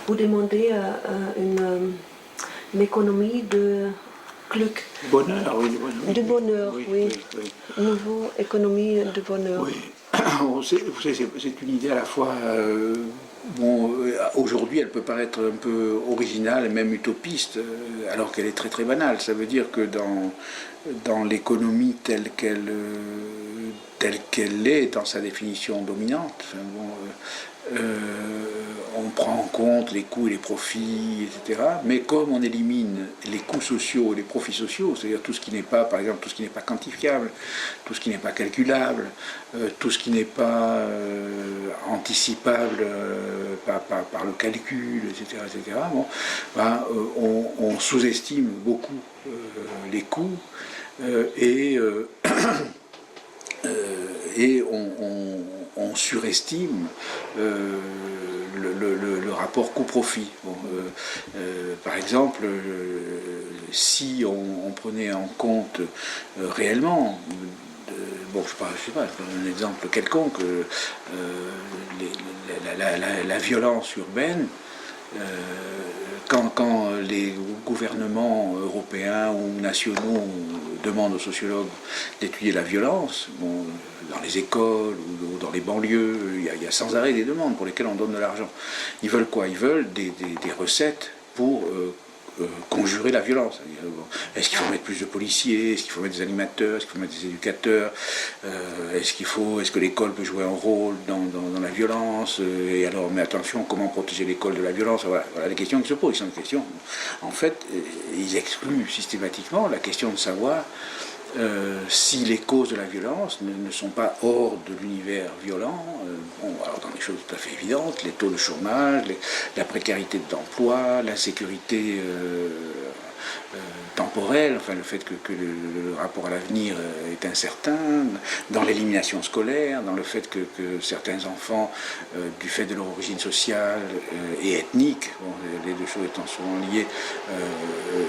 vous demandez une économie de Glück. Bonheur, oui, du bonheur. Du bonheur, oui. Nouveau économie de bonheur. Oui. Vous savez, c'est une idée à la fois. Aujourd'hui, elle peut paraître un peu originale et même utopiste, alors qu'elle est très très banale. Ça veut dire que dans l'économie telle qu'elle est, dans sa définition dominante, on prend en compte les coûts et les profits, etc. Mais comme on élimine les coûts sociaux et les profits sociaux, c'est-à-dire tout ce qui n'est pas, par exemple, tout ce qui n'est pas quantifiable, tout ce qui n'est pas calculable, tout ce qui n'est pas anticipable par le calcul, etc. Bon, on sous-estime beaucoup les coûts et on surestime le rapport coût-profit. Bon, par exemple, si on prenait en compte réellement, bon, je sais pas, un exemple quelconque, la violence urbaine, quand les gouvernements européens ou nationaux demandent aux sociologues d'étudier la violence, bon, dans les écoles ou dans les banlieues, il y a sans arrêt des demandes pour lesquelles on donne de l'argent. Ils veulent quoi? Ils veulent des recettes pour conjurer la violence. Est-ce qu'il faut mettre plus de policiers? Est-ce qu'il faut mettre des animateurs? Est-ce qu'il faut mettre des éducateurs? Est-ce que l'école peut jouer un rôle dans la violence? Et alors, mais attention, comment protéger l'école de la violence? Voilà les questions qui se posent. Ils sont des questions. En fait, ils excluent systématiquement la question de savoir si les causes de la violence ne sont pas hors de l'univers violent. Alors dans des choses tout à fait évidentes, les taux de chômage, la précarité de l'emploi, l'insécurité temporelle, enfin le fait que le rapport à l'avenir est incertain, dans l'élimination scolaire, dans le fait que certains enfants, du fait de leur origine sociale et ethnique, bon, les deux choses étant souvent liées,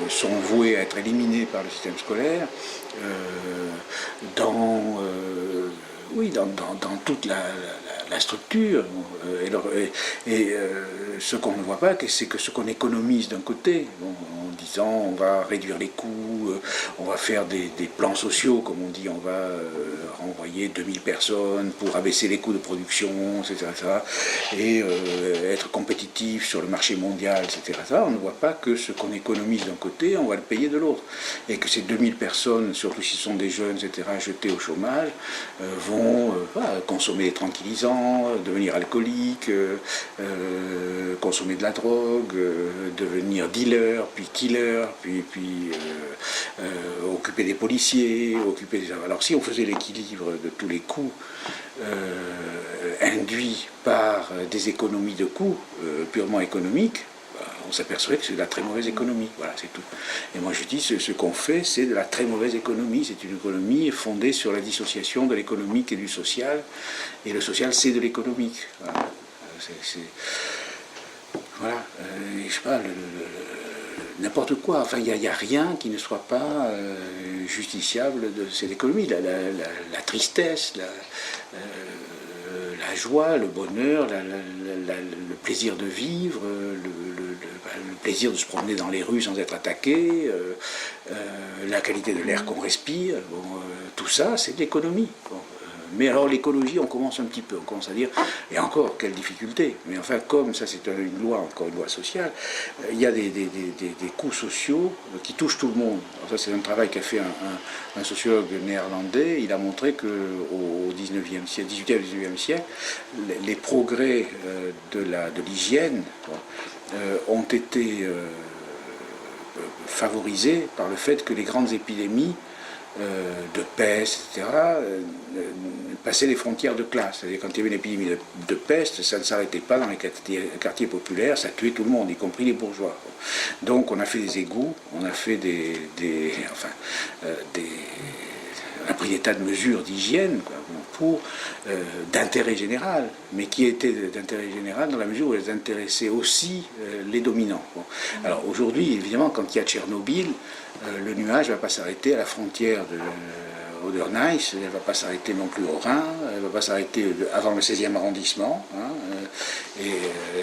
sont voués à être éliminés par le système scolaire, dans toute la structure. Ce qu'on ne voit pas, c'est que ce qu'on économise d'un côté, en disant on va réduire les coûts, on va faire des plans sociaux, comme on dit, on va renvoyer 2000 personnes pour abaisser les coûts de production, etc. et être compétitif sur le marché mondial, etc. On ne voit pas que ce qu'on économise d'un côté, on va le payer de l'autre. Et que ces 2000 personnes, surtout si ce sont des jeunes, etc., jetés au chômage, vont consommer des tranquillisants, devenir alcooliques, consommer de la drogue, devenir dealer, puis killer, puis occuper des policiers, occuper des... Alors si on faisait l'équilibre de tous les coûts induits par des économies de coûts purement économiques, on s'aperçoit que c'est de la très mauvaise économie. Voilà, c'est tout. Et moi je dis, ce qu'on fait, c'est de la très mauvaise économie. C'est une économie fondée sur la dissociation de l'économique et du social. Et le social, c'est de l'économique. Voilà. Voilà. Je sais pas, n'importe quoi. Enfin, il n'y a rien qui ne soit pas justiciable de cette économie. La tristesse, la joie, le bonheur, le plaisir de vivre, le plaisir de se promener dans les rues sans être attaqué, la qualité de l'air qu'on respire, bon, tout ça c'est de l'économie. Bon, mais alors l'écologie, on commence à dire, et encore, quelle difficulté. Mais enfin, comme ça c'est une loi, encore une loi sociale, il y a des coûts sociaux qui touchent tout le monde. Alors ça c'est un travail qu'a fait un sociologue néerlandais. Il a montré qu'au 18e et 19e siècle, les progrès de l'hygiène ont été favorisés par le fait que les grandes épidémies de peste, etc., passaient les frontières de classe. C'est-à-dire quand il y avait une épidémie de peste, ça ne s'arrêtait pas dans les quartiers populaires, ça tuait tout le monde, y compris les bourgeois. Donc on a fait des égouts, on a fait on a pris des tas de mesures d'hygiène pour d'intérêt général, mais qui étaient d'intérêt général dans la mesure où elles intéressaient aussi les dominants. Bon. Alors aujourd'hui, évidemment, quand il y a Tchernobyl, le nuage ne va pas s'arrêter à la frontière Oder-Neisse, elle ne va pas s'arrêter non plus au Rhin, elle ne va pas s'arrêter avant le 16e arrondissement. Hein,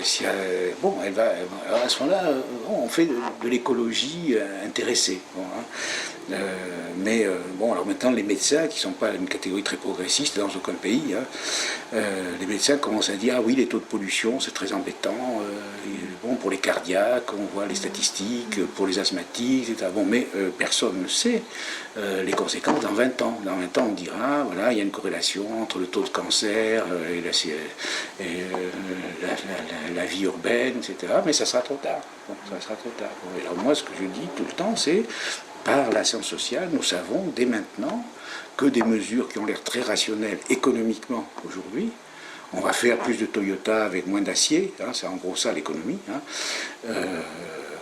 si elle va, à ce moment-là, on fait de l'écologie intéressée. Bon, hein. Alors maintenant, les médecins, qui ne sont pas une catégorie très progressiste dans aucun pays, hein, les médecins commencent à dire, ah oui, les taux de pollution, c'est très embêtant. Pour les cardiaques, on voit les statistiques, pour les asthmatiques, etc. Bon, mais personne ne sait les conséquences dans 20 ans. Dans 20 ans, on dira, voilà, il y a une corrélation entre le taux de cancer et la vie urbaine, etc. Mais ça sera trop tard. Bon, ça sera trop tard. Bon, alors moi, ce que je dis tout le temps, c'est, par la science sociale, nous savons dès maintenant que des mesures qui ont l'air très rationnelles économiquement aujourd'hui, on va faire plus de Toyota avec moins d'acier, hein, c'est en gros ça l'économie. Hein.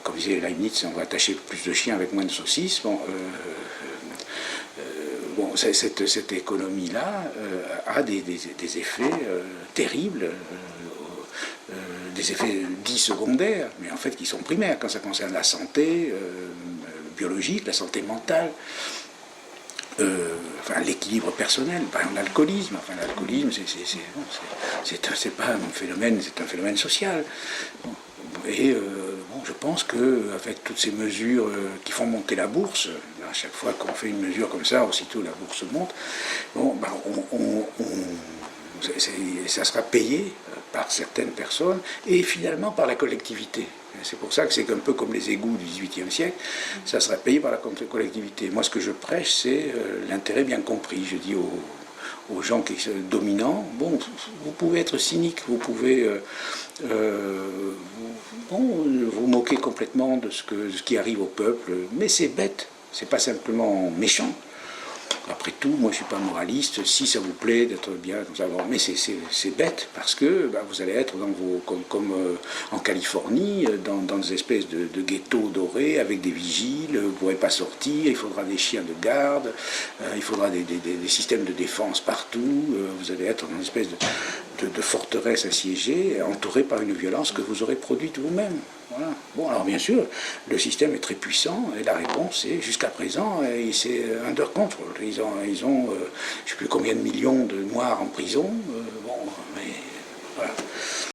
Comme disait Leibniz, on va attacher plus de chiens avec moins de saucisses. Cette économie-là a des effets terribles, des effets dits secondaires, mais en fait qui sont primaires quand ça concerne la santé biologique, la santé mentale. L'équilibre personnel, par exemple l'alcoolisme. L'alcoolisme, c'est pas un phénomène, c'est un phénomène social. Je pense qu'avec toutes ces mesures qui font monter la bourse, à chaque fois qu'on fait une mesure comme ça, aussitôt la bourse monte, ça sera payé par certaines personnes et finalement par la collectivité. C'est pour ça que c'est un peu comme les égouts du XVIIIe siècle, ça sera payé par la collectivité. Moi, ce que je prêche, c'est l'intérêt bien compris. Je dis aux gens qui sont dominants, bon, vous pouvez être cynique, vous pouvez vous moquer complètement de ce qui arrive au peuple, mais c'est bête, c'est pas simplement méchant. Après tout, moi je ne suis pas moraliste, si ça vous plaît d'être bien, mais c'est bête parce que vous allez être comme en Californie, dans des espèces de ghettos dorés avec des vigiles, vous ne pourrez pas sortir, il faudra des chiens de garde, il faudra des systèmes de défense partout, vous allez être dans une espèce de forteresse assiégée, entourée par une violence que vous aurez produite vous-même. Voilà. Bon, alors bien sûr, le système est très puissant et la réponse est, jusqu'à présent, c'est under control. Ils ont je ne sais plus combien de millions de Noirs en prison. Mais voilà.